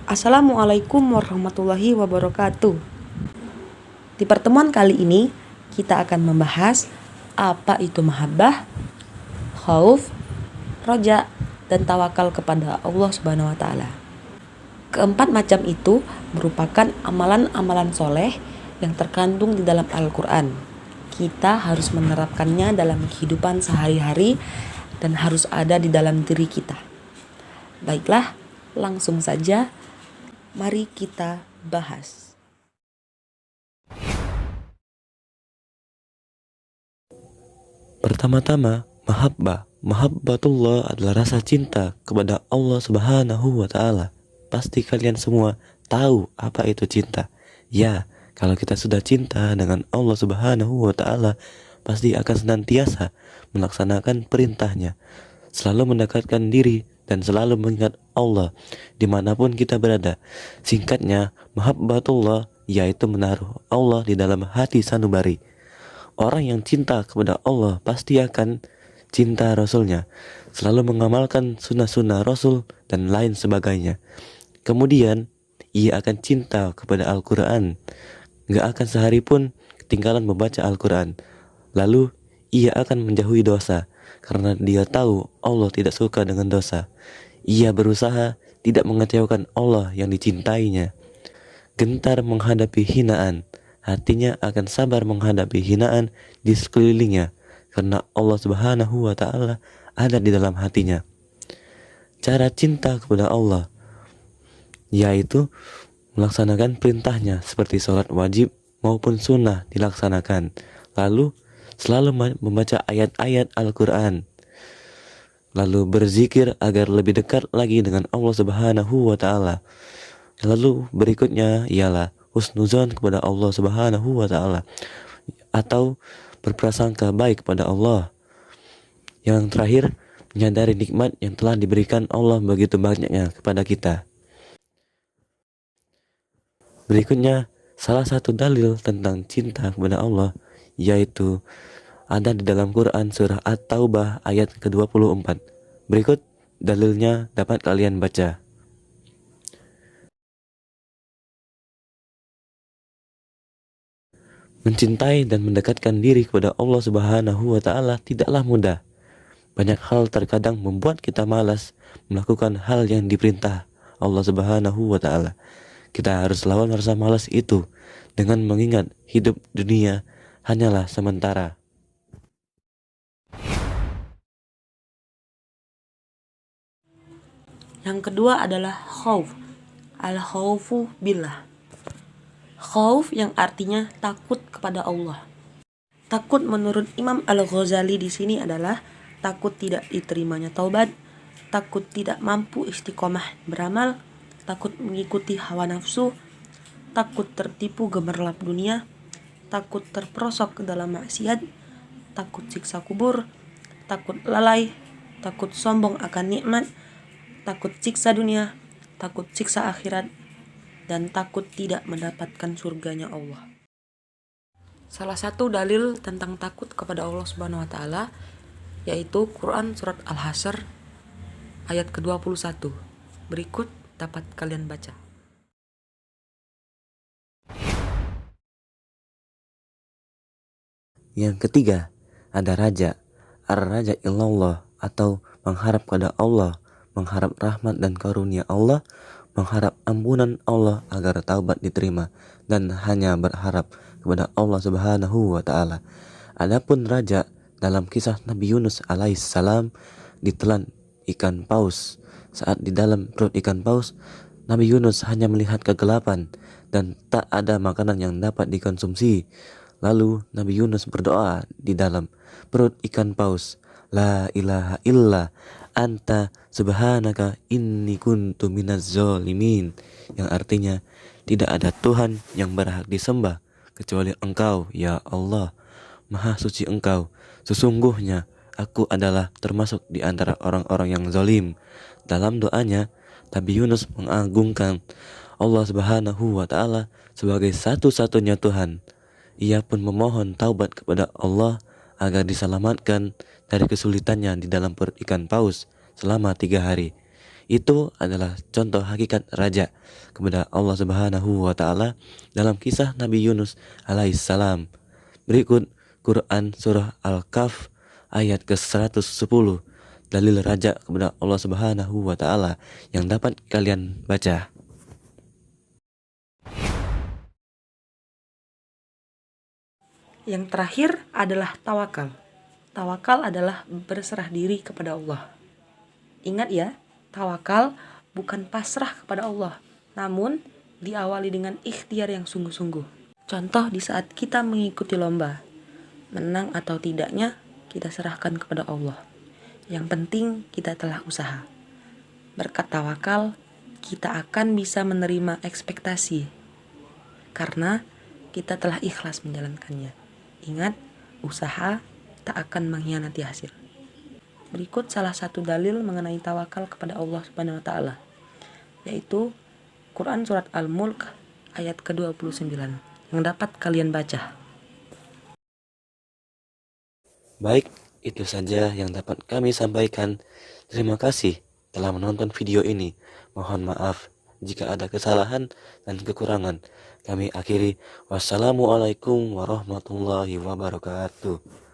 Assalamualaikum warahmatullahi wabarakatuh. Di pertemuan kali ini kita akan membahas apa itu mahabbah, khauf, roja, dan tawakal kepada Allah Subhanahu wa taala. Keempat macam itu merupakan amalan-amalan soleh yang terkandung di dalam Al-Quran. Kita harus menerapkannya dalam kehidupan sehari-hari dan harus ada di dalam diri kita. Baiklah, langsung saja mari kita bahas. Pertama-tama, Mahabbatullah adalah rasa cinta kepada Allah Subhanahu wa taala. Pasti kalian semua tahu apa itu cinta. Ya, kalau kita sudah cinta dengan Allah Subhanahu wa taala, pasti akan senantiasa melaksanakan perintahnya, selalu mendekatkan diri dan selalu mengingat Allah dimanapun kita berada. Singkatnya, Mahabbatullah yaitu menaruh Allah di dalam hati sanubari. Orang yang cinta kepada Allah pasti akan cinta Rasulnya, selalu mengamalkan sunnah-sunnah Rasul dan lain sebagainya. Kemudian ia akan cinta kepada Al-Quran, gak akan sehari pun ketinggalan membaca Al-Quran. Lalu ia akan menjauhi dosa, karena dia tahu Allah tidak suka dengan dosa. Ia berusaha tidak mengecewakan Allah yang dicintainya. Gentar menghadapi hinaan, hatinya akan sabar menghadapi hinaan di sekelilingnya, karena Allah Subhanahu wa taala ada di dalam hatinya. Cara cinta kepada Allah yaitu melaksanakan perintahnya seperti sholat wajib maupun sunnah dilaksanakan. Lalu selalu membaca ayat-ayat Al-Quran. Lalu berzikir agar lebih dekat lagi dengan Allah Subhanahu wa taala. Lalu berikutnya ialah husnuzon kepada Allah Subhanahu wa taala, atau berprasangka baik pada Allah. Yang terakhir, menyadari nikmat yang telah diberikan Allah begitu banyaknya kepada kita. Berikutnya, salah satu dalil tentang cinta kepada Allah yaitu ada di dalam Quran surah At-Taubah ayat ke-24. Berikut dalilnya dapat kalian baca. Mencintai dan mendekatkan diri kepada Allah Subhanahu wa taala tidaklah mudah. Banyak hal terkadang membuat kita malas melakukan hal yang diperintah Allah Subhanahu wa taala. Kita harus lawan rasa malas itu dengan mengingat hidup dunia hanyalah sementara. Yang kedua adalah khauf. Al-khaufu billah. Khauf yang artinya takut kepada Allah. Takut menurut Imam Al-Ghazali di sini adalah takut tidak diterimanya taubat, takut tidak mampu istiqomah beramal, takut mengikuti hawa nafsu, takut tertipu gemerlap dunia, takut terperosok ke dalam maksiat, takut siksa kubur, takut lalai, takut sombong akan nikmat, takut siksa dunia, takut siksa akhirat, dan takut tidak mendapatkan surganya Allah. Salah satu dalil tentang takut kepada Allah Subhanahu wa taala yaitu Quran surat Al-Hasyr ayat ke-21. Berikut dapat kalian baca. Yang ketiga, ada raja. Ar-raja illallah, atau mengharap pada Allah, mengharap rahmat dan karunia Allah, mengharap ampunan Allah agar taubat diterima, dan hanya berharap kepada Allah Subhanahu wa taala. Adapun raja dalam kisah Nabi Yunus alaihissalam ditelan ikan paus. Saat di dalam perut ikan paus, Nabi Yunus hanya melihat kegelapan dan tak ada makanan yang dapat dikonsumsi. Lalu Nabi Yunus berdoa di dalam perut ikan paus, La ilaha illa anta subhanaka inni kuntu minaz zalimin, yang artinya tidak ada Tuhan yang berhak disembah kecuali Engkau, ya Allah, Maha suci Engkau. Sesungguhnya aku adalah termasuk di antara orang-orang yang zalim. Dalam doanya, Nabi Yunus mengagungkan Allah Subhanahu wa taala sebagai satu-satunya Tuhan. Ia pun memohon taubat kepada Allah agar diselamatkan dari kesulitannya di dalam perut ikan paus selama 3 hari. Itu adalah contoh hakikat raja kepada Allah Subhanahu wa taala dalam kisah Nabi Yunus alaihissalam. Berikut Quran surah Al-Kahf ayat ke-110, dalil raja kepada Allah Subhanahu wa taala yang dapat kalian baca. Yang terakhir adalah tawakal. Tawakal adalah berserah diri kepada Allah. Ingat ya, tawakal bukan pasrah kepada Allah, namun diawali dengan ikhtiar yang sungguh-sungguh. Contoh di saat kita mengikuti lomba, menang atau tidaknya kita serahkan kepada Allah. Yang penting kita telah usaha. Berkat tawakal, kita akan bisa menerima ekspektasi karena kita telah ikhlas menjalankannya. Ingat, usaha tak akan mengkhianati hasil. Berikut salah satu dalil mengenai tawakal kepada Allah Subhanahu wa taala, yaitu Quran surat Al-Mulk ayat ke-29 yang dapat kalian baca. Baik, itu saja yang dapat kami sampaikan. Terima kasih telah menonton video ini. Mohon maaf jika ada kesalahan dan kekurangan. Kami akhiri. Wassalamualaikum warahmatullahi wabarakatuh.